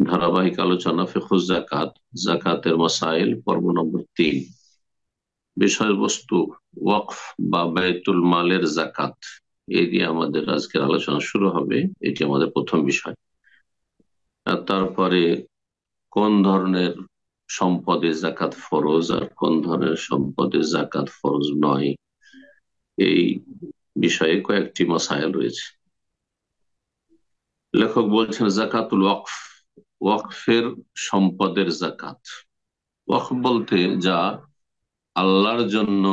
ধারাবাহিক আলোচনা ফিকহুজ জাকাত, জাকাতের মাসাইল, পর্ব নম্বর 3। বিষয়বস্তু ওয়াকফ বা বায়তুল মালের জাকাত। এই দিয়ে আমাদের আজকের আলোচনা শুরু হবে। এটি আমাদের প্রথম বিষয়। আর তারপরে কোন ধরনের সম্পদে জাকাত ফরজ আর কোন ধরনের সম্পদে জাকাত ফরজ নয়, এই বিষয়ে কয়েকটি মাসাইল রয়েছে। লেখক বলছেন জাকাতুল ওয়াকফ, ওয়াকফের সম্পদের জাকাত। ওয়াকফ বলতে যা আল্লাহর জন্য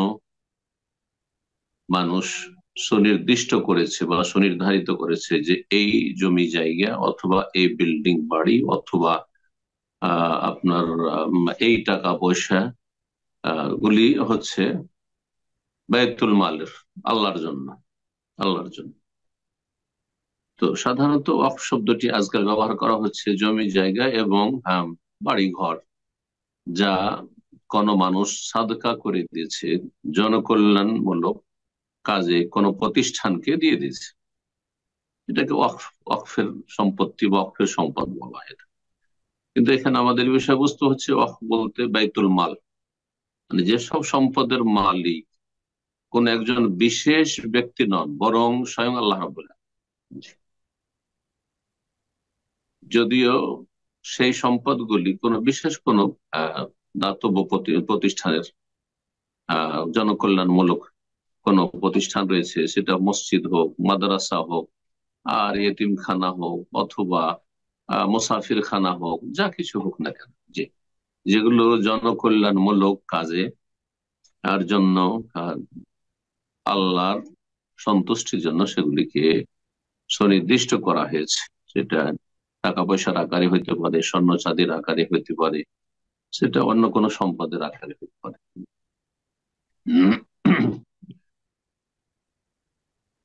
মানুষ সুনির্দিষ্ট করেছে বা সুনির্ধারিত করেছে যে এই জমি জায়গা অথবা এই বিল্ডিং বাড়ি অথবা আপনার এই টাকা পয়সা গুলি হচ্ছে বায়তুল মালের, আল্লাহর জন্য। আল্লাহর জন্য তো সাধারণত ওয়াকফ শব্দটি আজকাল ব্যবহার করা হচ্ছে জমি জায়গা এবং বাড়ি ঘর, যা কোনো মানুষ সাদকা করে দিয়েছে, জনকল্যাণমূলক কাজে কোনো প্রতিষ্ঠানকে দিয়ে দিয়েছে, এটাকে ওয়াকফ, ওয়াকফের সম্পত্তি বা ওয়াকফের সম্পদ বলা হয়। কিন্তু এখানে আমাদের বিষয়বস্তু হচ্ছে ওয়াকফ বলতে বাইতুল মাল, মানে যেসব সম্পদের মালিক কোন একজন বিশেষ ব্যক্তি নন, বরং স্বয়ং আল্লাহ রাব্বুল আলামিন। যদিও সেই সম্পদগুলি কোন বিশেষ কোন দাতব্য প্রতিষ্ঠানের, জনকল্যাণমূলক কোন প্রতিষ্ঠান রয়েছে, সেটা মসজিদ হোক, মাদ্রাসা হোক, আর এতিমখানা হোক, অথবা মুসাফির খানা হোক, যা কিছু হোক না কেন, যেগুলো জনকল্যাণমূলক কাজে আর জন্য, আহ, আল্লাহর সন্তুষ্টির জন্য সেগুলিকে সুনির্দিষ্ট করা হয়েছে। সেটা টাকা পয়সার আকারে হইতে পারে, স্বর্ণ চাঁদির আকারে হইতে পারে, সেটা অন্য কোনো সম্পদের আকারে হইতে পারে।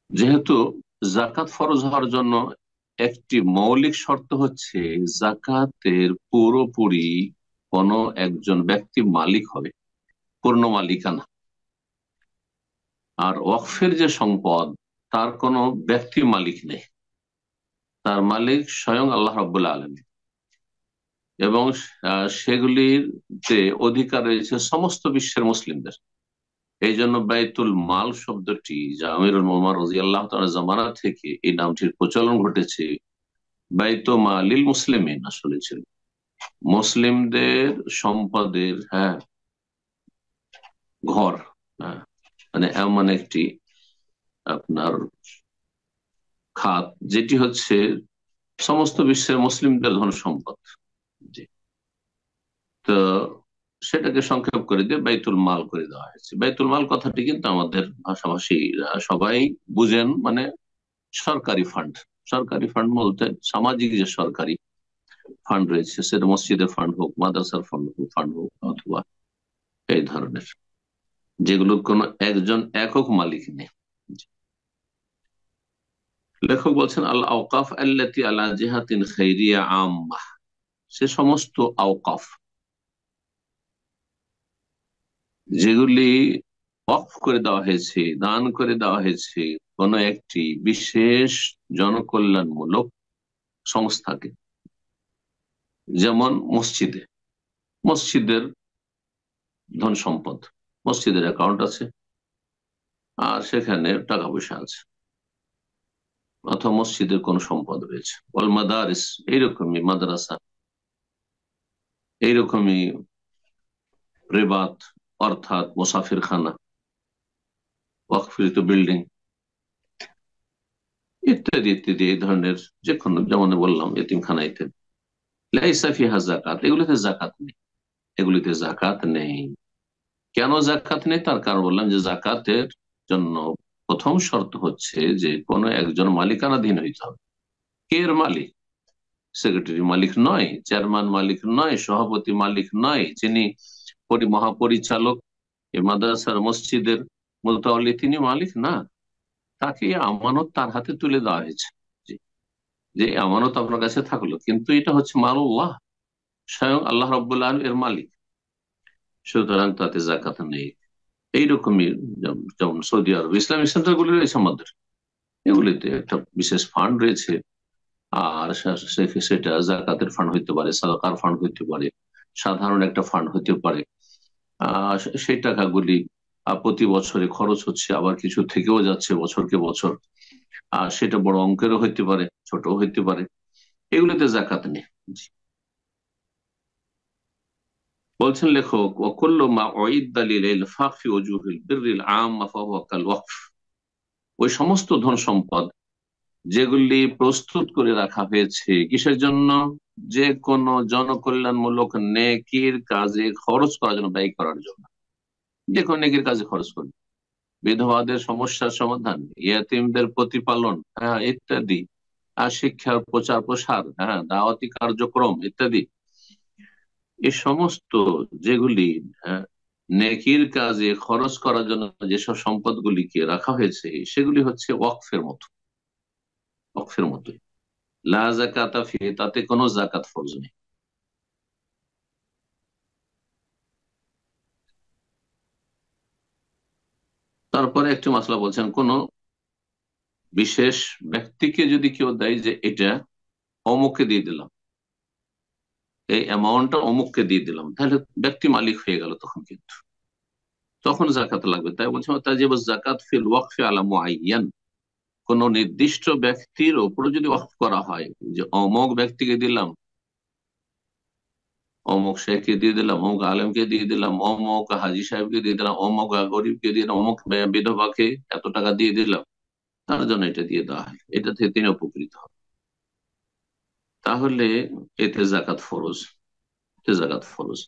যেহেতু জাকাত ফরজ হওয়ার জন্য একটি মৌলিক শর্ত হচ্ছে জাকাতের পুরোপুরি কোনো একজন ব্যক্তি মালিক হবে, পূর্ণ মালিকানা। আর ওয়াকফের যে সম্পদ, তার কোনো ব্যক্তি মালিক নেই, তার মালিক স্বয়ং আল্লাহ রাব্বুল আলামিন, এবং সেগুলিতে অধিকার রয়েছে সমস্ত বিশ্বের মুসলিমদের। এই জন্য বাইতুল মাল শব্দটি, যা আমিরুল মুমিনিন রাদিয়াল্লাহু তাআলা জামানা থেকে এই নামটির প্রচলন ঘটেছে, বাইতুল মালিল মুসলিমিন আসলে ছিল মুসলিমদের সম্পদের ঘর। হ্যাঁ, মানে এমন একটি আপনার খাত যেটি হচ্ছে সমস্ত বিশ্বের মুসলিমদের ধন সম্পদ। জি। তো সেটাকে সংক্ষেপ করে দিয়ে বাইতুল মাল করে দেওয়া হয়েছে। বাইতুল মাল কথাটি কিন্তু আমাদের ভাষাভাষী সবাই বুঝেন, মানে সরকারি ফান্ড। সরকারি ফান্ড বলতে সামাজিক যে সরকারি ফান্ড রয়েছে, সেটা মসজিদের ফান্ড হোক, মাদ্রাসার ফান্ড হোক, অথবা এই ধরনের, যেগুলো কোনো একজন একক মালিক নেই। লেখক বলছেন আল আওকাফ আল্লাতি আলা জিহাতিন খাইরিয়া আম্মাহ, সে সমস্ত আওকাফ যেগুলি ওয়াকফ করে দেওয়া হয়েছে, দান করে দেওয়া হয়েছে কোন একটি বিশেষ জনকল্যাণমূলক সংস্থাকে। যেমন মসজিদে, মসজিদের ধন সম্পদ, মসজিদের অ্যাকাউন্ট আছে আর সেখানে টাকা পয়সা আছে, অথবা মসজিদের কোন সম্পদ রয়েছে। ওয়াল মাদারিস, এইরকমই মাদ্রাসা, এইরকমই রেবাত অর্থাৎ মুসাফির খানা, ওয়াকফকৃত বিল্ডিং ইত্যাদি ইত্যাদি, এই ধরনের যে কোনো, যেমন বললাম এতিমখানা ইত্যাদি। লাইসা ফিহা যাকাত, এগুলিতে যাকাত নেই, এগুলিতে যাকাত নেই। কেন যাকাত নেই? তার কারণ বললাম যে যাকাতের জন্য প্রথম শর্ত হচ্ছে যে কোনো একজন মালিকানাধীন হইতে হবে। কে এর মালিক? সেক্রেটারি মালিক নয়, চেয়ারম্যান মালিক নয়, সভাপতি মালিক নয়, যিনি মহাপরিচালক এই মাদ্রাসার মসজিদের মুতাওয়াল্লি, তিনি মালিক না। তাকে আমানত তার হাতে তুলে দেওয়া হয়েছে, যে আমানত আপনার কাছে থাকলো, কিন্তু এটা হচ্ছে মালুল্লাহ, স্বয়ং আল্লাহ রাব্বুল আলামিন এর মালিক, সুতরাং তাতে যাকাত নেই। এইরকমই যেমন সৌদি আরব ইসলামিক সেন্টার গুলি রয়েছে আমাদের, এগুলিতে একটা বিশেষ ফান্ড রয়েছে, আর সেটা জাকাতের ফান্ড হইতে পারে, সাদাকার ফান্ড হইতে পারে, সাধারণ একটা ফান্ড হইতে পারে। সেই টাকাগুলি প্রতি বছরে খরচ হচ্ছে, আবার কিছু থেকেও যাচ্ছে বছরকে বছর। আর সেটা বড় অঙ্কেরও হইতে পারে, ছোট হইতে পারে, এগুলোতে জাকাত নেই। জি। বলছেন লেখক, ওয়াকুল্লু মা উইদ্দা লিল ইনফাক ফি ওজুহিল বিররিল আম্মা ফাহুয়া কাল ওয়াকফ। ওই সমস্ত ধন সম্পদ যেগুলি প্রস্তুত করে রাখা হয়েছে কিসের জন্য? যে কোনো জনকল্যাণমূলক নেকির কাজে খরচ করার জন্য, ব্যয় করার জন্য। যে কোনো নেকির কাজে খরচ করবে, বিধবাদের সমস্যার সমাধান, ইয়াতিমদের প্রতিপালন, হ্যাঁ, ইত্যাদি, আর শিক্ষার প্রচার প্রসার, হ্যাঁ, দাওয়াতি কার্যক্রম ইত্যাদি। এই সমস্ত যেগুলি, হ্যাঁ, নেকির কাজে খরচ করার জন্য যেসব সম্পদগুলিকে রাখা হয়েছে, সেগুলি হচ্ছে ওয়াকফের মতো, ওয়াকফের মতো। লা যাকাতা ফি, তাতে কোনো জাকাত ফরজ নেই। তারপরে একটি মাসলা বলছেন, কোন বিশেষ ব্যক্তিকে যদি কেউ দেয় যে এটা অমুককে দিয়ে দিলাম, এই অ্যামাউন্টটা অমুককে দিয়ে দিলাম, তাহলে ব্যক্তি মালিক হয়ে গেল তখন, কিন্তু তখন জাকাত লাগবে। তাই বলছে তাজিব জাকাত ফিল ওয়াকফি আলা মুআয়্যান। কোন নির্দিষ্ট ব্যক্তির উপরে যদি ওয়াকফ করা হয়, যে অমুক ব্যক্তিকে দিলাম, অমুক শেখকে দিয়ে দিলাম, অমুক আলেমকে দিয়ে দিলাম, অমুক হাজি সাহেবকে দিয়ে দিলাম, অমুক গরিবকে দিয়ে দিলাম, অমুক বিধবাকে এত টাকা দিয়ে দিলাম, তার জন্য এটা দিয়ে দেওয়া হয়, এটা থেকে তিনি উপকৃত হন, তাহলে এতে জাকাত ফরজ, এতে জাকাত ফরজ।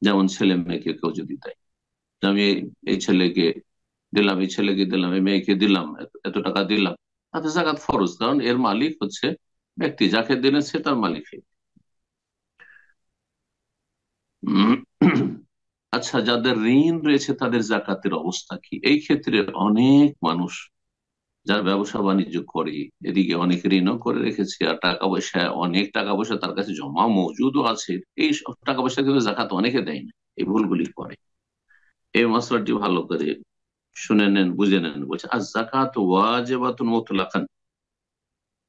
যেমন ছেলে মেয়েকে কেউ যদি দেয়, যে আমি এই ছেলেকে দিলাম, এই ছেলেকে দিলাম, এই মেয়েকে দিলাম, এত টাকা দিলাম, তাতে জাকাত ফরজ, কারণ এর মালিক হচ্ছে ব্যক্তি, যাকে দিলেন সে তার মালিক। উম, আচ্ছা, যাদের ঋণ রয়েছে তাদের জাকাতের অবস্থা কি? এই ক্ষেত্রে অনেক মানুষ যার ব্যবসা বাণিজ্য করে, এদিকে অনেক ঋণও করে রেখেছে, আর টাকা পয়সা, অনেক টাকা পয়সা তার কাছে জমা মজুদও আছে, এই সব টাকা পয়সা কিন্তু জাকাত অনেকে দেয় না, এই ভুলগুলি করে। এই মশলাটি ভালো করে শুনে নেন, বুঝে নেন। বলছে আর জাকাত ওয়াজিবাতুন মুতলাকান।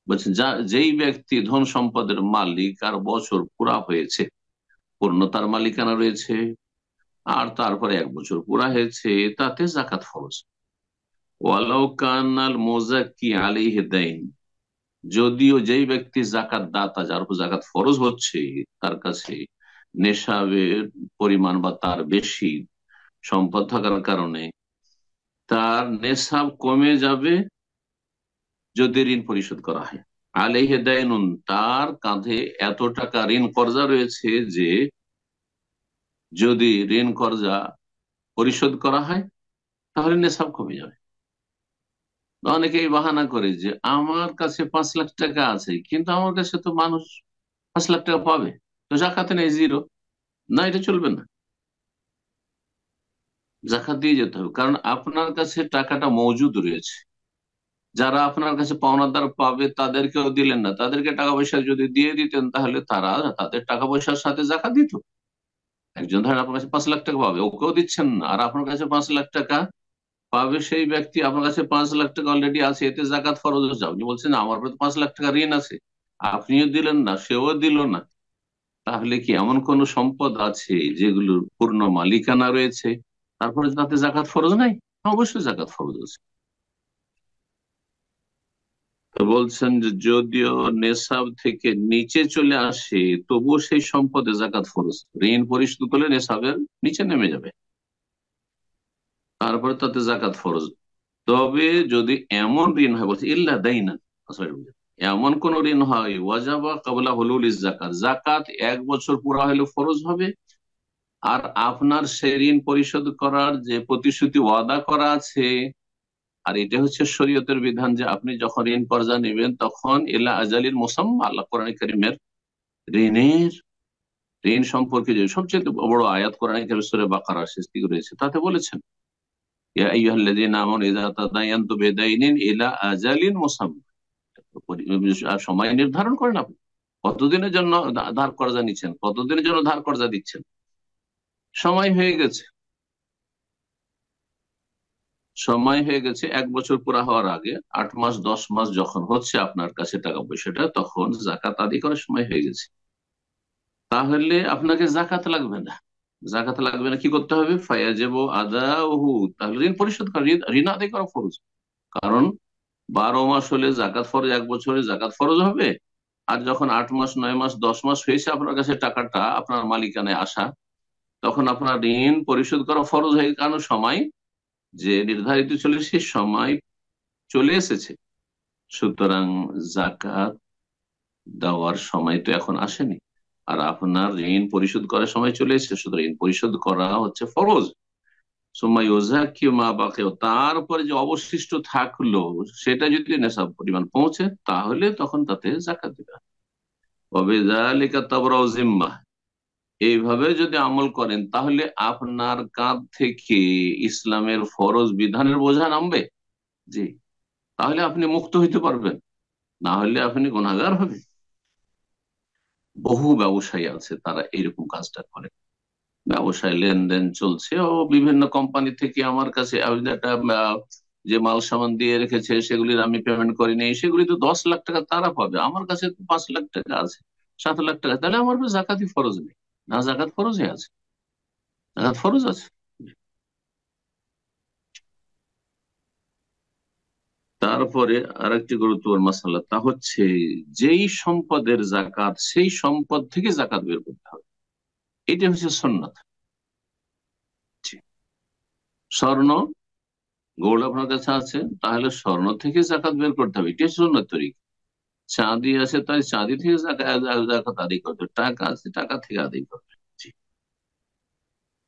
বলছে যেই ব্যক্তি ধন সম্পদের মালিক আর বছর পুরা হয়েছে, পূর্ণতার মালিকানা রয়েছে, আর তারপরে 1 বছর পুরা হয়েছে, তাতে জাকাত ফরজ। ওয়ালাউ কানাল মুযাক্কি আলাইহি দাইন। যদিও যেই ব্যক্তি জাকাত দাতা, যার উপর জাকাত ফরজ হচ্ছে, তার কাছে নেশাবের পরিমাণ বা তার বেশি সম্পদ থাকার কারণে তার নেশাব কমে যাবে যদি ঋণ পরিশোধ করা হয়। আলাইহি দাইনুন, তার কাঁধে এত টাকা ঋণ কর্জা রয়েছে যে যদি ঋণ কর্জা পরিশোধ করা হয় তাহলে নেশাব কমে যাবে। অনেকেই বাহানা করে যে আমার কাছে 5 লাখ টাকা আছে, কিন্তু আমার কাছে তো মানুষ 5 লাখ টাকা পাবে, তো জাকাতে নেই, জিরো। না, এটা চলবে না, জাকাত দিয়ে যেতে হবে, কারণ আপনার কাছে টাকাটা মজুদ রয়েছে। যারা আপনার কাছে পাওনাদার পাবে তাদেরকেও দিলেন না, তাদেরকে টাকা পয়সা যদি দিয়ে দিতেন তাহলে তারা তাদের টাকা পয়সার সাথে জাকাত দিত। একজন ধরেন আপনার কাছে 5 লাখ টাকা পাবে, ওকেও দিচ্ছেন না, আর আপনার কাছে 5 লাখ টাকা পাবে সেই ব্যক্তি, আপনার কাছে 5 লাখ টাকা অলরেডি আছে, এতে জাকাত ফরজ হচ্ছে। আপনি বলছেন আমার উপরে তো 5 লাখ টাকা ঋণ আছে, আপনিও দিলেন না, সেও দিল না, তাহলে কি এমন কোন সম্পদ আছে যেগুলোর পূর্ণ মালিকানা রয়েছে, তারপরে তাতে জাকাত ফরজ নাই? অবশ্যই জাকাত ফরজ আছে। তো বলছেন যে যদিও নেশাব থেকে নিচে চলে আসে, তবুও সেই সম্পদে জাকাত ফরজ। ঋণ পরিশোধ করলে নেশাবের নিচে নেমে যাবে, তারপরে তাতে জাকাত ফরজ। তবে যদি এমন ঋণ হয়, বলছে ইল্লা দাইনা, এমন কোন ঋণ হয় ওয়াজাবা কাবলা হলুল জাকাত, জাকাত 1 বছর পুরা হলে ফরজ হবে, আর আপনার সেই ঋণ পরিশোধ করার যে প্রতিশ্রুতি ওয়াদা করা আছে, আর এটা হচ্ছে শরীয়তের বিধান, যে আপনি যখন ঋণ কর্জা নেবেন তখন এলা আজালিল মুসাম্মা, আল্লাহ কোরআন কারীমের ঋণের, ঋণ সম্পর্কে যে সবচেয়ে বড় আয়াত কোরআন কারীম সূরা বাকারার শেষ দিকে রয়েছে, তাতে বলেছেন ইয়া আইয়ুহাল্লাযীনা আমানু ইযা তাদায়ানতুম বিদাইনিন ইলা আজালিন মুসাম্মা। আর সময় নির্ধারণ করেন আপনি, কতদিনের জন্য ধার কর্জা নিচ্ছেন, কতদিনের জন্য ধার কর্জা দিচ্ছেন, সময় হয়ে গেছে, সময় হয়ে গেছে 1 বছর পুরা হওয়ার আগে, 8 মাস 10 মাস যখন হচ্ছে আপনার কাছে টাকা পয়সাটা, তখন জাকাত আদায় করার সময় হয়ে গেছে, তাহলে আপনাকে জাকাত লাগবে না। জাকাত লাগবে না, কি করতে হবে? ফায়াজিবু আদাউহু, তাহলে ঋণ পরিশোধ করা, ঋণ আদায় করা ফরজ। কারণ 12 মাস হলে জাকাত ফরজ, 1 বছরে জাকাত ফরজ হবে। আর যখন 8 মাস 9 মাস 10 মাস হয়েছে আপনার কাছে টাকাটা আপনার মালিকানায় আসা, তখন আপনার ঋণ পরিশোধ করা ফরজ হয়ে, কারণ সময় যে নির্ধারিত ছিল সে সময় চলে এসেছে। সুতরাং জাকাত দেওয়ার সময় তো এখন আসেনি, আর আপনার ঋণ পরিশোধ করার সময় চলে এসেছে, সুতরাং ঋণ পরিশোধ করা হচ্ছে ফরজ। সময় ওজাকি মা বাকি, তারপরে যে অবশিষ্ট থাকলো সেটা যদি নেশাব পরিমাণ পৌঁছে, তাহলে তখন তাতে জাকাত দিতে হবে। ওয়াবিযালিকা তাবরাউ জিম্মাহ, এইভাবে যদি আমল করেন তাহলে আপনার কাঁধ থেকে ইসলামের ফরজ বিধানের বোঝা নামবে। জি, তাহলে আপনি মুক্ত হইতে পারবেন, না হলে আপনি গুনাহগার হবেন। বহু ব্যবসায়ী আছে তারা এইরকম কাজটা করে। ব্যবসায় লেনদেন চলছে, ও বিভিন্ন কোম্পানি থেকে আমার কাছে একটা যে মাল সামান দিয়ে রেখেছে সেগুলির আমি পেমেন্ট করিনি, সেগুলি তো 10 লাখ টাকা তারা পাবে, আমার কাছে তো 5 লাখ টাকা আছে, 7 লাখ টাকা, তাহলে আমার উপর জাকাতই ফরজ নেই। না, জাকাত ফরজই আছে, জাকাত ফরজ আছে। তারপরে আরেকটি গুরুত্বপূর্ণ মাসালা, তা হচ্ছে যেই সম্পদের জাকাত সেই সম্পদ থেকে জাকাত বের করতে হবে, এটা হচ্ছে সুন্নাত। স্বর্ণ, গোল্ড আপনার কাছে আছে, তাহলে স্বর্ণ থেকে জাকাত বের করতে হবে, এটা সুন্নাত তরিকা। চাঁদি আছে, তাই চাঁদি থেকে জাকাত আদায় করতে হবে। টাকা আছে, টাকা থেকে আদায় করতে হবে। জি।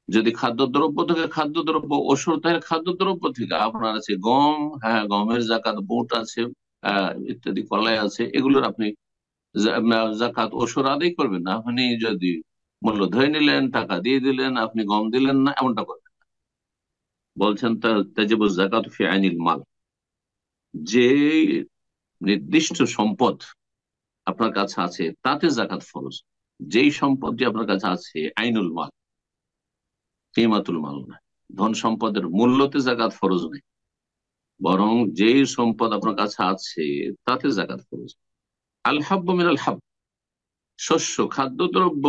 যদি খাদ্যদ্রব্য থেকে খাদ্যদ্রব্য, ওষুধ তাহলে খাদ্যদ্রব্য থেকে। আপনার আছে গম, হ্যাঁ গমের জাকাত, বুট আছে, ইত্যাদি, কলাই আছে, এগুলোর আপনি জাকাত ওষুধ আদায় করবেন না। আপনি যদি মূল্য ধরে নিলেন, টাকা দিয়ে দিলেন, আপনি গম দিলেন না, এমনটা করবেন না। বলছেন তাজিবু জাকাত ফি আইনিল মাল, যে নির্দিষ্ট সম্পদ আপনার কাছে আছে তাতে জাকাত ফরজ। যেই সম্পদটি আপনার কাছে আছে আইনুল মাল, কিমাতুল মাল না, ধন সম্পদের মূল্যতে জাকাত ফরজ নেই, বরং যেই সম্পদ আপনার কাছে আছে তাতে জাকাত ফরজ। আল হাব্বু মিনাল হাব, শস্য খাদ্যদ্রব্য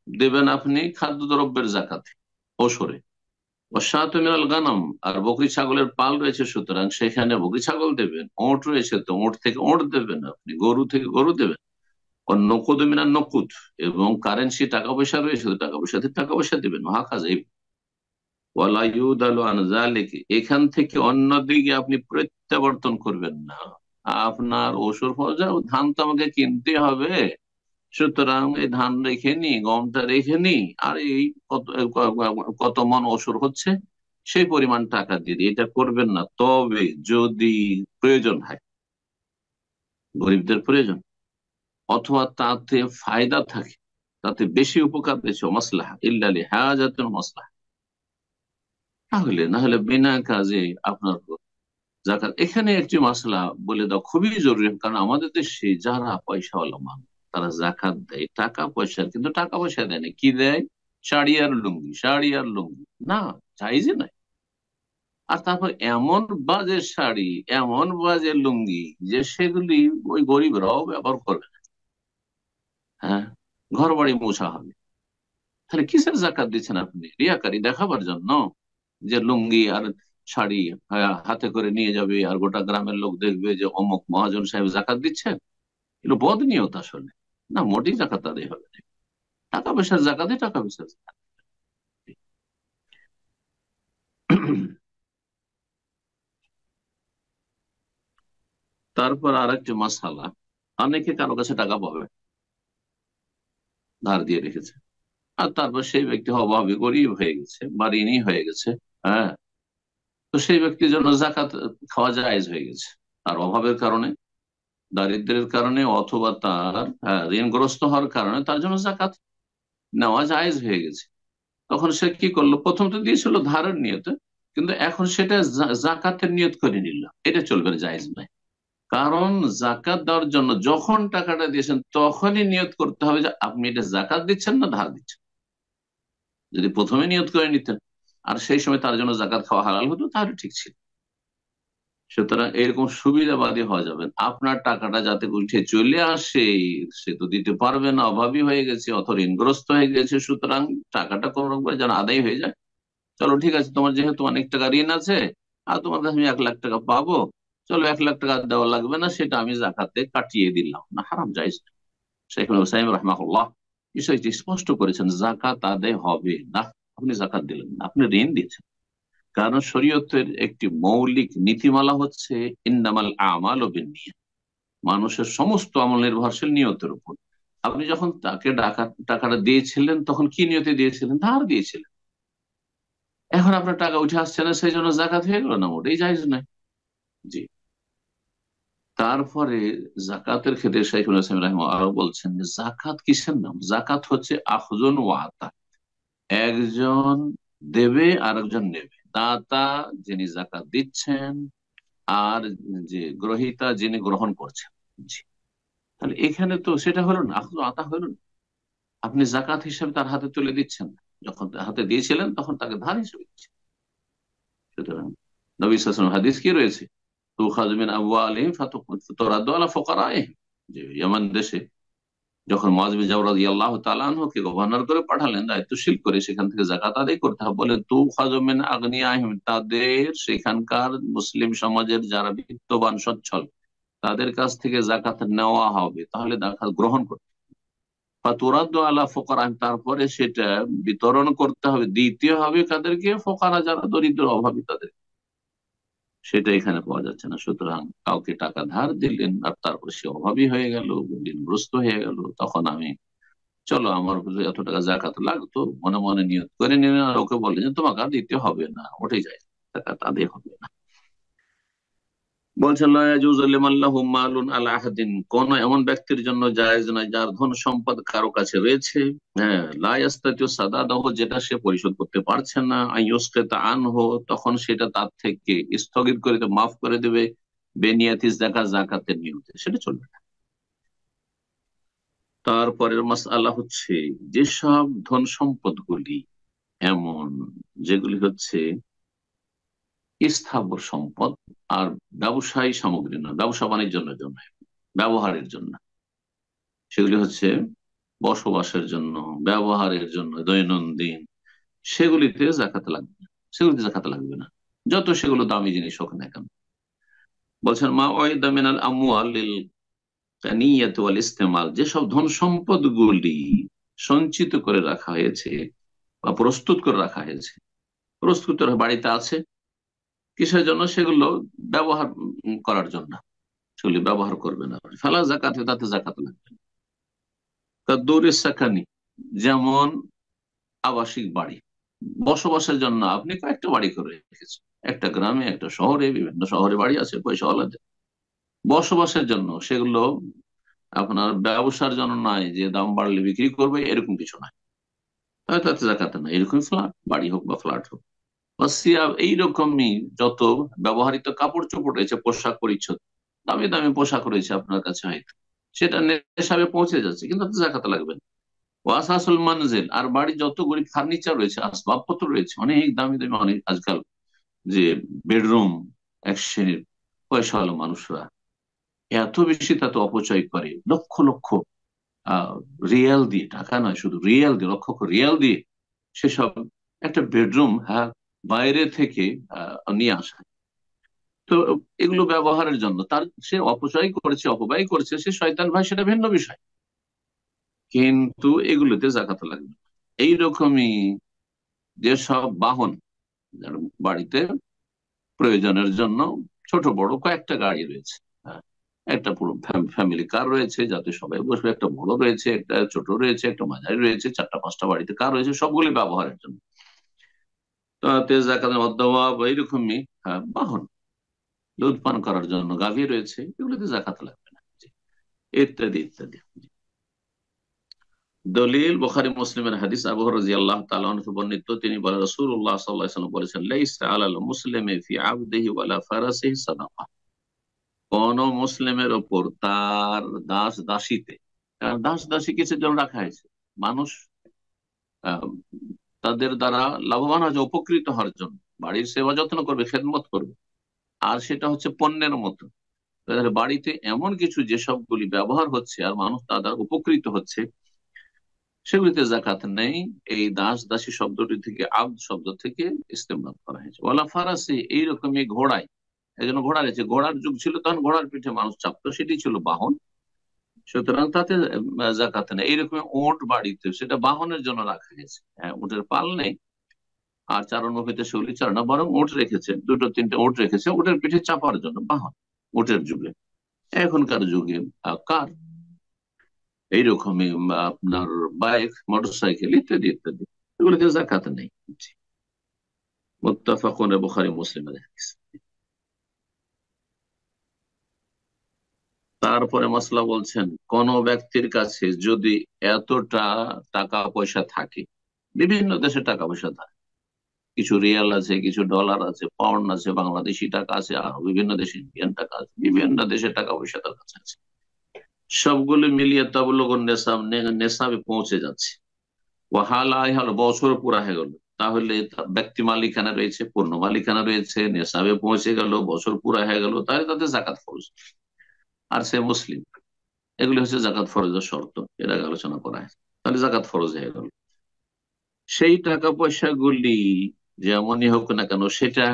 দেবেন আপনি খাদ্যদ্রব্যের জাকাতে ওসরে। অসাতু মিনাল গানাম, আর বকরি ছাগলের পাল রয়েছে সুতরাং সেখানে বকরি ছাগল দেবেন। ওঁট রয়েছে তো ওঁট থেকে ওঁট দেবেন আপনি, গরু থেকে গরু দেবেন। নকুদ মিনার নকুদ, এবং কারেন্সি টাকা পয়সা রয়েছে তো টাকা পয়সাতে টাকা পয়সা দিবেন। মহাকাজ এখান থেকে অন্যদিকে আপনি প্রত্যাবর্তন করবেন না। আপনার ওষুধ ধান তো আমাকে কিনতে হবে, সুতরাং এই ধান রেখে নি, গমটা রেখে নি, আর এই কত কত মন ওষুধ হচ্ছে সেই পরিমাণ টাকা দিয়ে দিই, এটা করবেন না। তবে যদি প্রয়োজন হয়, গরিবদের প্রয়োজন, অথবা তাতে ফায়দা থাকে, তাতে বেশি উপকার পেয়েছে, মাসলাহা ইল্লালি হাজাতুল মাসলাহা, তাহলে না হলে বিনা কাজে আপনার জাকাত। এখানে একটি মাসলা বলে দাও, খুবই জরুরি, কারণ আমাদের দেশে যারা পয়সাওয়ালা মানুষ তারা জাকাত দেয় টাকা পয়সা, কিন্তু টাকা পয়সা দেয় না, কি দেয়? শাড়ি আর লুঙ্গি, শাড়ি আর লুঙ্গি, না, চাইছে না। আর তারপর এমন বাজে শাড়ি, এমন বাজে লুঙ্গি যে সেগুলি ওই গরিবরাও ব্যবহার করবে না। হ্যাঁ, ঘর বাড়ি মোছা হবে। তাহলে কিসের জাকাত দিচ্ছেন আপনি? রিয়াকারি দেখাবার জন্য, যে লুঙ্গি আর শাড়ি হাতে করে নিয়ে যাবে আর গোটা গ্রামের লোক দেখবে যে অমুক মহাজন সাহেব জাকাত দিচ্ছেন? এগুলো বদ নিয়ত আসলে। না, মোটেই জাকাত আদায় হবে না। টাকা পয়সার জাকাতে টাকা পয়সার জাকাত। তারপর আর একটি মাসালা, অনেকে কারো কাছে টাকা পাবে, ধার দিয়ে রেখেছে, আর তারপর সেই ব্যক্তি অভাবী গরিব হয়ে গেছে বা ঋণী হয়ে গেছে। হ্যাঁ, তো সেই ব্যক্তির জন্য জাকাত খাওয়া জায়েজ হয়ে গেছে। আর অভাবের কারণে, দারিদ্র্যের কারণে, অথবা তার ঋণগ্রস্ত হওয়ার কারণে তার জন্য জাকাত নেওয়া জায়েজ হয়ে গেছে। তখন সে কি করলো? প্রথম তো দিয়েছিল ধারের নিয়তে, কিন্তু এখন সেটা জাকাতের নিয়ত করে নিল, এটা চলবে না, জায়েজ নয়। কারণ জাকাত দেওয়ার জন্য যখন টাকাটা দিয়েছেন তখনই নিয়ত করতে হবে যে আপনি এটা জাকাত দিচ্ছেন না ধার দিচ্ছেন। যদি প্রথমে নিয়ত করে নিতেন আর সেই সময় তার জন্য জাকাত খাওয়া হালাল হতো, তাহলে ঠিক ছিল। সুতরাং এরকম সুবিধাবাদী হওয়া যাবে না। আপনার টাকাটা যাতে উঠে চলে আসে, সে তো দিতে পারবে না, অভাবী হয়ে গেছে অথবা ঋণগ্রস্ত হয়ে গেছে, সুতরাং টাকাটা কোন রকম করে যেন আদায় হয়ে যায়। চলো ঠিক আছে, তোমার যেহেতু অনেক টাকা ঋণ আছে আর তোমার কাছে আমি 1 লাখ টাকা পাবো, চলো 1 লাখ টাকা দেওয়া লাগবে না, সেটা আমি জাকাতে কাটিয়ে দিলাম না, হারাম জায়েজ না। শেখ হুসাইন রাহমাহুল্লাহ বিষয়টি স্পষ্ট করেছেন, জাকাত আদায় হবে না। আপনি জাকাত দিলেন না, আপনি ঋণ দিয়েছেন। কারণ শরীয়তের একটি মৌলিক নীতিমালা হচ্ছে ইন্নামাল আমাল ও বিন্নিয়াত, মানুষের সমস্ত আমল নির্ভরশীল নিয়তের উপর। আপনি যখন তাকে টাকাটা দিয়েছিলেন তখন কি নিয়তে দিয়েছিলেন? ধার দিয়েছিলেন। এখন আপনার টাকা উঠে আসছে না, সেই জন্য জাকাত হয়ে গেল না, মোটেই জায়েজ নয়। জি। তারপরে জাকাতের ক্ষেত্রে শাইখুল ইসলাম রাহিমাহুল্লাহ আরো বলছেন যে জাকাত কিসের নাম? জাকাত হচ্ছে আখজুন ওয়া আতা, একজন দেবে আর একজন নেবে। দাতা যিনি জাকাত দিচ্ছেন, আর যে গ্রহীতা যিনি গ্রহণ করছেন। জি। তাহলে এখানে তো সেটা হলো না, আখজু আতা হলো না। আপনি জাকাত হিসেবে তার হাতে তুলে দিচ্ছেন না, যখন তার হাতে দিয়েছিলেন তখন তাকে ধার হিসেবে দিচ্ছেন। সুতরাং নবী সাল্লাল্লাহু আলাইহি ওয়াসাল্লাম হাদিস কি রয়েছে, তুখাযু মিন আমওয়ালিহিম ফাতুরাদ্দু আলা ফুকারাইহিম, যে ইয়ামান দেশে যখন মুআয বিন জাবর রাদিয়াল্লাহু তাআলা আনহুকে গভর্নর করে পাঠালেন, দায়িত্বশীল করে, সেখান থেকে যাকাত আদায় করতে হবে, বলে তুখাযু মিন আগনিয়াহিম, তাদের সেখানকার মুসলিম সমাজের যারা বিত্তবান সচ্ছল তাদের কাছ থেকে জাকাত নেওয়া হবে, তাহলে জাকাত গ্রহণ করতে। ফাতুরাদ্দু আলা ফুকারাইহিম, তারপরে সেটা বিতরণ করতে হবে, দিতে হবে কাদেরকে? ফোকারা, যারা দরিদ্র অভাবী তাদের। সেটা এখানে পাওয়া যাচ্ছে না। সুতরাং কাউকে টাকা ধার দিলেন আর তারপর সে অভাবী হয়ে গেল, ঋণগ্রস্ত হয়ে গেল, তখন আমি, চলো আমার উপরে এত টাকা জাকাত লাগতো, মনে মনে নিয়ত করে নিলেন, আর ওকে বললেন যে তোমাকে আর দিতে হবে না, ওঠে যায়, জাকাত আদায় হবে না। বলছেন লা ইয়াজুযু লিমান লাহু মালুন আলা আহাদিন, কোন এমন ব্যক্তির জন্য জায়েজ নয় যার ধন সম্পদ কারো কাছে রয়েছে, হ্যাঁ, লা ইয়াস্তাতিউ সাদাদাহু, যেটা সে পরিশোধ করতে পারছে না, আইয়ুসকিতা আনহু, তখন সেটা তার থেকে স্থগিত করে দেবে, মাফ করে দেবে, বেনিয়াতি যাকাত, যাকাতের নিয়তে, সেটা চলবে না। তারপরের মাসআলা হচ্ছে, যেসব ধন সম্পদ গুলি এমন, যেগুলি হচ্ছে স্থাবর সম্পদ আর ব্যবসায়ী সামগ্রী নয়, ব্যবসা বাণিজ্যের জন্য, ব্যবহারের জন্য, সেগুলি হচ্ছে বসবাসের জন্য, ব্যবহারের জন্য, দৈনন্দিন, সেগুলিতে জাকাত লাগবে না, সেগুলিতে জাকাত লাগবে না, যত সেগুলো দামি জিনিস হোক না কেন। বলছেন মা ওয়াইদা মিনাল আমওয়াল লিল কানিয়াত ওয়াল ইস্তেমাল, যেসব ধন সম্পদ গুলি সঞ্চিত করে রাখা হয়েছে বা প্রস্তুত করে রাখা হয়েছে, প্রস্তুত করে বাড়িতে আছে, কিসের জন্য? সেগুলো ব্যবহার করার জন্য, সেগুলি ব্যবহার করবে না, ফালা জাকাত, তাতে জাকাত লাগবে না। কাদ্দুরি সাকানি, যেমন আবাসিক বাড়ি, বসবাসের জন্য আপনি কয়েকটা বাড়ি করে রেখেছেন, একটা গ্রামে, একটা শহরে, বিভিন্ন শহরে বাড়ি আছে পয়সাওয়ালাদের, বসবাসের জন্য, সেগুলো আপনার ব্যবসার জন্য নয়, যে দাম বাড়লে বিক্রি করবে এরকম কিছু নয়, তাহলে তাতে জাকাত না। এরকম ফ্ল্যাট, বাড়ি হোক বা ফ্ল্যাট হোক, এইরকমই যত ব্যবহৃত কাপড় চোপড় রয়েছে, পোশাক পরিচ্ছদ, দামি দামি পোশাক রয়েছে আপনার কাছে, হয়তো সেটা নেশাবে পৌঁছে যাচ্ছে, কিন্তু তাতে জাকাত লাগবে না। ওয়াসাসুল মানজিল, আর বাড়ির যতগুলি ফার্নিচার রয়েছে, আসবাবপত্র রয়েছে, অনেক দামি দামি, অনেক আজকাল যে বেডরুম, এক শ্রেণীর পয়সাওয়ালা মানুষরা এত বেশি তাতে অপচয় করে, লক্ষ লক্ষ আহ রিয়াল দিয়ে, টাকা নয়, শুধু রিয়াল দিয়ে, লক্ষ লক্ষ রিয়াল দিয়ে সেসব একটা বেডরুম, হ্যাঁ, বাইরে থেকে নিয়ে আসা। তো এগুলো ব্যবহারের জন্য, তার সে অপচয় করেছে, অপব্যয় করেছে, সে শয়তান ভাই, সেটা ভিন্ন বিষয়, কিন্তু এগুলোতে জাকাত লাগবে না। এইরকমই যেসব বাহন, যার বাড়িতে প্রয়োজনের জন্য ছোট বড় কয়েকটা গাড়ি রয়েছে, হ্যাঁ, একটা পুরো ফ্যামিলি কার রয়েছে যাতে সবাই বসবে, একটা বড় রয়েছে, একটা ছোট রয়েছে, একটা মাঝারি রয়েছে, 4টা 5টা বাড়িতে কার রয়েছে, সবগুলি ব্যবহারের জন্য, তাতে জাকাতের মধ্যমা এইরকমই, হ্যাঁ, বাহন, দুধ পান করার জন্য গাভী রয়েছে, এগুলোতে জাকাত লাগবে না, জি, ইত্যাদি ইত্যাদি। দলিল বুখারী মুসলিমের হাদিস, আবু হুরায়রা রাদিয়াল্লাহু তাআলা আনহু বর্ণিত, তিনি বলেন রাসূলুল্লাহ সাল্লাল্লাহু আলাইহি ওয়াসাল্লাম বলেছেন, লাইসা আলাল মুসলিমি ফি আবদিহি ওয়ালা ফারাসিহি সাদাকা, কোন মুসলিমের ওপর তার দাস দাসীতে, কারণ দাস দাসী কিসের জন্য রাখা হয়েছে? মানুষ আহ, তাদের দ্বারা লাভবান হওয়ার জন্য, উপকৃত হওয়ার জন্য বাড়ির সেবা যত্ন করবে, খেদমত করবে। আর সেটা হচ্ছে পণ্যের মতো। তাহলে বাড়িতে এমন কিছু যেসবগুলি ব্যবহার হচ্ছে আর মানুষ তা দ্বারা উপকৃত হচ্ছে, সেগুলিতে জাকাত নেই। এই দাস দাসী শব্দটি থেকে, আব্দ শব্দ থেকে ইস্তেমাল করা হয়েছে। ওয়ালা ফারাসি, এইরকমই ঘোড়ায়। এই জন্য ঘোড়া রয়েছে, ঘোড়ার যুগ ছিল তখন ঘোড়ার পিঠে মানুষ চাপতো, সেটি ছিল বাহন, সুতরাং তাতে জাকাত নেই। এইরকম ওট বাড়িতে, সেটা বাহনের জন্য রাখা হয়েছে। হ্যাঁ, উটের পাল নেই আর চারণ হইতে সেগুলি চারণ, বরং উট রেখেছে, দুটো তিনটে উট রেখেছে উটের পিঠে চাপার জন্য, বাহন উটের যুগে। এখনকার যুগে কার, এইরকমই আপনার বাইক, মোটরসাইকেল ইত্যাদি ইত্যাদি, এগুলোতে জাকাত নেই। জি। মুত্তাফাকুন, বুখারী মুসলিমের হাদিস। তারপরে মাসলা বলছেন, কোন ব্যক্তির কাছে যদি এতটা টাকা পয়সা থাকে, বিভিন্ন দেশে টাকা পয়সা থাকে, কিছু রিয়াল আছে, কিছু ডলার আছে, পাউন্ড আছে, বাংলাদেশি টাকা আছে, আর বিভিন্ন দেশে ইন্ডিয়ান টাকা আছে, বিভিন্ন দেশের টাকা পয়সা তার কাছে আছে, সবগুলো মিলিয়ে তাবলুগুন নেসাব, নেসাবে পৌঁছে যাচ্ছে। ওয়াহাল আয় হল, বছর পুরা হয়ে গেল, তাহলে ব্যক্তি মালিকানা রয়েছে, পূর্ণ মালিকানা রয়েছে, নেশাবে পৌঁছে গেল, বছর পুরা হয়ে গেল, তাহলে তাতে জাকাত ফরজ। আর সে মুসলিম, এগুলি হচ্ছে জাকাত ফরজের শর্ত, এর আগে আলোচনা করা হয়। তাহলে জাকাত ফরজ হয়ে গেল। সেই টাকা পয়সা গুলি যেমনই হোক না কেন, সেটা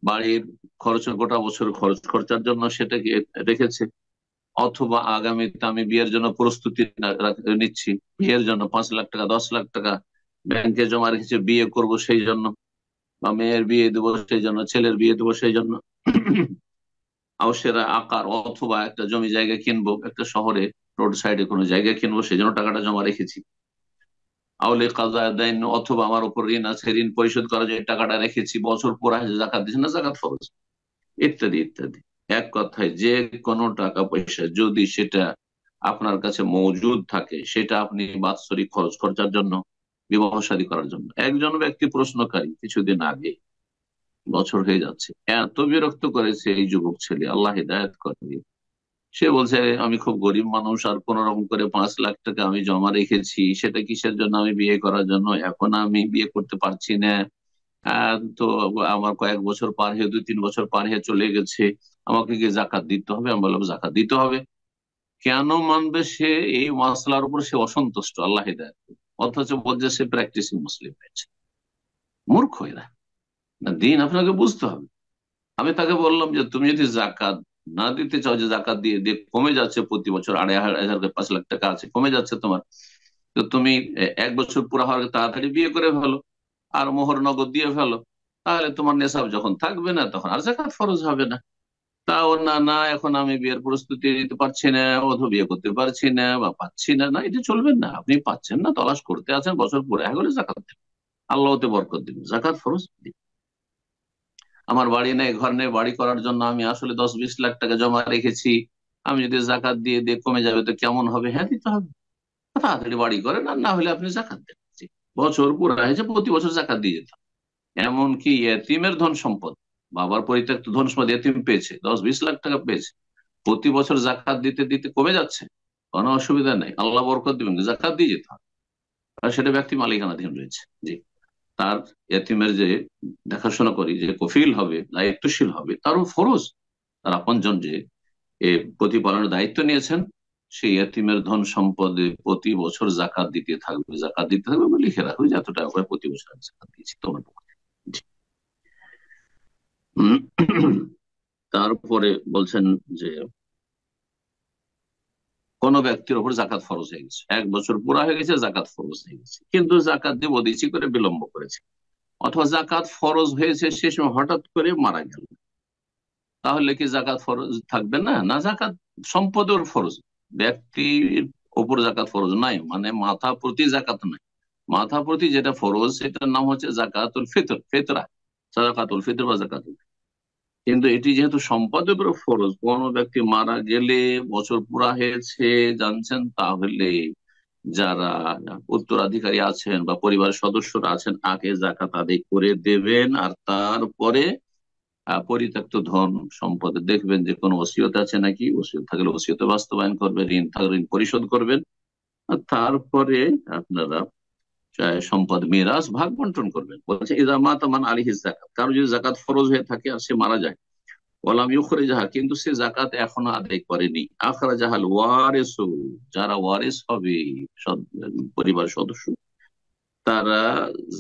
বাড়ির খরচ, গোটা বছর খরচ খরচার জন্য সেটাকে রেখেছে, অথবা আগামীতে আমি বিয়ের জন্য প্রস্তুতি নিচ্ছি, বিয়ের জন্য 5 লাখ টাকা 10 লাখ টাকা ব্যাংকে জমা রেখেছে, বিয়ে করব সেই জন্য, বা মেয়ের বিয়ে দেবো সেই জন্য, ছেলের বিয়ে দেবো সেই জন্য, আউসেরা আকার, অথবা একটা জমি জায়গা কিনবো একটা শহরে, রোড সাইডে কোনো জায়গা কিনবো সেই জন্য টাকাটা জমা রেখেছি, আউলে কাজা দেন, অথবা আমার উপর ঋণ আছে, ঋণ পরিশোধ করার জন্য এই টাকাটা রেখেছি, বছর পুরা হয়েছে, জাকাত দিচ্ছে না, জাকাত ফরজ, ইত্যাদি ইত্যাদি। এক কথায় যে কোনো টাকা পয়সা যদি সেটা আপনার কাছে মজুদ থাকে, সেটা আপনি বাৎসরিক খরচ খরচার জন্য, বিবাহ শাদী করার জন্য। একজন ব্যক্তি প্রশ্নকারী কিছুদিন আগে, বছর হয়ে যাচ্ছে, এত বিরক্ত করেছে এই যুবক ছেলে, আল্লাহ হিদায়াত করে। সে বলছে, আমি খুব গরিব মানুষ, আর কোন রকম করে 5 লাখ টাকা আমি জমা রেখেছি, সেটা কিসের জন্য, আমি বিয়ে করার জন্য, এখন আমি বিয়ে করতে পারছি না। তো আমার কয়েক বছর পার হয়ে, 2-3 বছর পার হয়ে চলে গেছে, আমাকে কি জাকাত দিতে হবে? আমি বললাম, জাকাত দিতে হবে। কেন মানবে সে? এই মাসলার উপর সে অসন্তুষ্ট, আল্লাহ হিদায়াত করুন। অথচ বলছে সে প্র্যাকটিসিং মুসলিম হয়েছে। মূর্খ এরা। না, দিন আপনাকে বুঝতে হবে। আমি তাকে বললাম যে তুমি যদি জাকাত না দিতে চাও, যে জাকাত দিয়ে দিয়ে কমে যাচ্ছে প্রতি বছর, 2,500 5 লাখ টাকা আছে, কমে যাচ্ছে তোমার, তো তুমি 1 বছর পুরো হওয়ার আগে তাড়াতাড়ি বিয়ে করে ফেলো, আর মোহর নগদ দিয়ে ফেলো, তাহলে তোমার নেশাব যখন থাকবে না তখন আর জাকাত ফরজ হবে না। তাও না, না এখন আমি বিয়ের প্রস্তুতি নিতে পারছি না, অথবা বিয়ে করতে পারছি না বা পাচ্ছি না, না এটা চলবে না। আপনি পাচ্ছেন না, তলাশ করতে আছেন, বছর পুরো হয়ে গেলে জাকাত দেবেন, আল্লাহ ওতে বরকত দিবেন, জাকাত ফরজ। আমার বাড়ি নেই, ঘর নেই, বাড়ি করার জন্য আমি আসলে 10-20 লাখ টাকা জমা রেখেছি, আমি যদি জাকাত দিয়ে দিয়ে কমে যাবে তো কেমন হবে? হ্যাঁ, দিতে হবে। তাড়াতাড়ি বাড়ি করেন, আর না হলে আপনি জাকাত দেন। জি। বছর পুরো হয়েছে, প্রতি বছর জাকাত দিয়ে যেতে হবে। এমনকি এতিমের ধন সম্পদ, বাবার পরিত্যক্ত ধন সম্পদ এতিম পেয়েছে, 10-20 লাখ টাকা পেয়েছে, প্রতি বছর জাকাত দিতে দিতে কমে যাচ্ছে, কোনো অসুবিধা নেই, আল্লাহ বরকত দিবেন, জাকাত দিয়ে যেতে হবে। আর সেটা ব্যক্তি মালিকানাধীন রয়েছে। জি। তার এতিমের যে দেখাশোনা করি, যে কফিল হবে, দায়িত্বশীল হবে, তারও ফরজ, তার আপনজন যে প্রতিপালনের দায়িত্ব নিয়েছেন, সেই এতিমের ধন সম্পদে প্রতি বছর জাকাত দিতে থাকবে, জাকাত দিতে থাকবে বলে লিখে রাখবে যে এত টাকা করে প্রতি বছর আমি জাকাত দিয়েছি তোমার পক্ষে। জি। তারপরে বলছেন যে কোন ব্যক্তির উপর জাকাত ফরজ হয়ে গেছে, 1 বছর পুরা হয়ে গেছে, জাকাত ফরজ হয়ে গেছে, কিন্তু জাকাত দিব দিচ্ছি করে বিলম্ব করেছে, অথবা জাকাত ফরজ হয়েছে সে সময় হঠাৎ করে মারা গেল, তাহলে কি জাকাত ফরজ থাকবে না? না, জাকাত সম্পদের ফরজ, ব্যক্তির ওপর জাকাত ফরজ নাই, মানে মাথা প্রতি জাকাত নাই। মাথা প্রতি যেটা ফরজ সেটার নাম হচ্ছে জাকাতুল ফিতর, ফিতরা, সাদাকাতুল ফিতর বা জাকাতুল। কিন্তু এটি যেহেতু সম্পদের উপর ফরজ, কোন ব্যক্তি মারা গেলে, বছর পুরা হয়েছে জানছেন, তাহলে যারা উত্তরাধিকারী আছেন বা পরিবারের সদস্যরা আছেন, আগে জাকাত আদায় করে দেবেন, আর তারপরে পরিত্যক্ত ধন সম্পদে দেখবেন যে কোনো ওসিয়ত আছে নাকি, ওসিয়ত থাকলে ওসিয়তে বাস্তবায়ন করবেন, ঋণ থাকলে ঋণ পরিশোধ করবেন, আর তারপরে আপনারা সম্পদ মিরাজ ভাগ বন্টন করবেন। বলছে ইজা মাতা মান আলাইহি যাকাত, কারো যদি জাকাত ফরজ হয়ে থাকে আর সে মারা যায়, ওয়ালাম ইউখরিজাহা, কিন্তু সে জাকাত এখনো আদায় করেনি, আখরাজাহাল ওয়ারিসু, যারা ওয়ারিস হবে, পরিবার সদস্য, তারা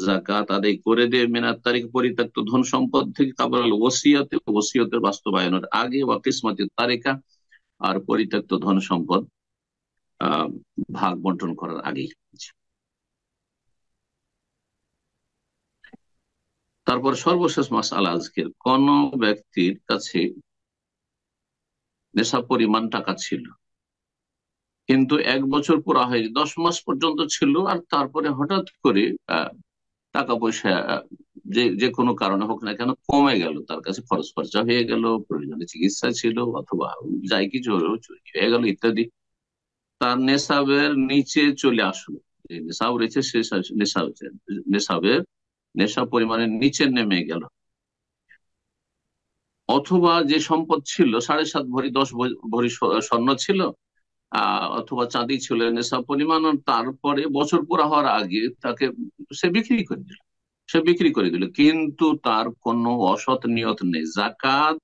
জাকাত আদায় করে দেয় মিনাত তারিখ, পরিত্যক্ত ধন সম্পদ থেকে, কাবলাল ওসিয়াতে, ওসিয়তের বাস্তবায়নের আগে, ওয়া কিসমাতের তারিকা, আর পরিত্যক্ত ধন সম্পদ আহ ভাগ বন্টন করার আগেই। তারপর সর্বশেষ মাসআলা আজকের, কোন ব্যক্তির কাছে নেশাব পরিমাণ টাকা ছিল, কিন্তু 1 বছর পুরা হয়নি, 10 মাস পর্যন্ত ছিল, আর তারপরে হঠাৎ করে টাকা পয়সা যে যে কোনো কারণে হোক না কেন কমে গেল, তার কাছে খরচ খরচা হয়ে গেল, প্রয়োজনীয় চিকিৎসা ছিল, অথবা যাই কিছু হলো, চুরি হয়ে গেল ইত্যাদি, তার নেশাবের নিচে চলে আসলো, যে নেশাব রয়েছে সে নেশাব, নেশাবের নেশাব পরিমাণের নিচে নেমে গেল, অথবা যে সম্পদ ছিল 7.5 ভরি 10 ভরি স্বর্ণ ছিল, অথবা চাঁদি ছিল নেশাব পরিমাণ, তারপরে বছর পুরা হওয়ার আগে তাকে সে বিক্রি করে দিল, সে বিক্রি করে দিল, কিন্তু তার কোনো অসৎ নিয়ত নেই, জাকাত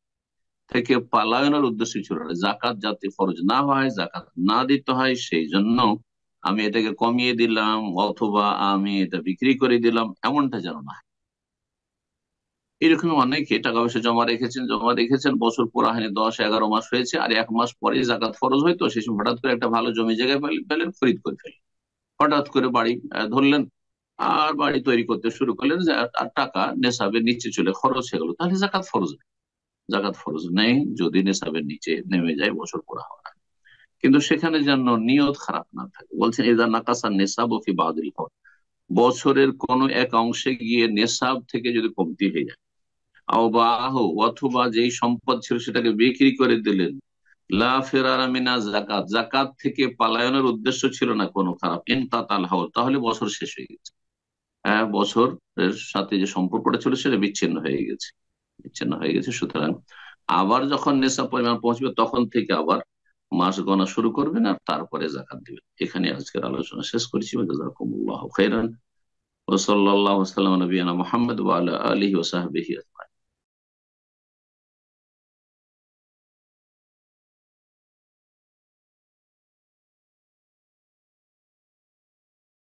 থেকে পালায়নের উদ্দেশ্য ছিল না, জাকাত যাতে ফরজ না হয়, জাকাত না দিতে হয়, সেই জন্য আমি এটাকে কমিয়ে দিলাম, অথবা আমি এটা বিক্রি করে দিলাম, এমনটা যেন না। এরকম অনেকে টাকা পয়সা জমা রেখেছেন, বছর পুরা হয়নি, 10-11 মাস হয়েছে, আর 1 মাস পরে জাকাত ফরজ হয়তো, সেই সময় হঠাৎ করে একটা ভালো জমি জায়গায় পেলেন, খরিদ করে ফেলেন, হঠাৎ করে বাড়ি ধরলেন, আর বাড়ি তৈরি করতে শুরু করলেন, যে আর টাকা নেশাবের নিচে চলে খরচ হয়ে গেল, তাহলে জাকাত ফরজ নেই। জাকাত ফরজ নেই যদি নেশাবের নিচে নেমে যায় বছর পুরা হওয়ার আগে। কিন্তু সেখানে যেন নিয়ত খারাপ না থাকে। বলছেন এদা নাকাসা নেশাব ফি বাদিল হক, বছরের কোন এক অংশে গিয়ে নেশাব থেকে যদি কমতি হয়ে যায়, অথবা যেই সম্পদ ছিল সেটাকে বিক্রি করে দিলেন, লা ফেরারা মিনা জাকাত, জাকাত থেকে পালায়নের উদ্দেশ্য ছিল না কোনো খারাপ, ইনতাতাল হাওল, তাহলে বছর শেষ হয়ে গেছে, হ্যাঁ, বছরের সাথে যে সম্পর্কটা ছিল সেটা বিচ্ছিন্ন হয়ে গেছে। সুতরাং আবার যখন নেশাব পরিমাণ পৌঁছবে তখন থেকে আবার মাস গণা শুরু করবেন, আর তারপরে জাকাত দিবেন। এখানে আজকের আলোচনা শেষ করছি। জাযাকুমুল্লাহু খাইরান, ওয়া সাল্লাল্লাহু ওয়া সাল্লাম আলা নবিয়িনা মুহাম্মদ ওয়া আলা আলিহি ওয়া সাহবিহি।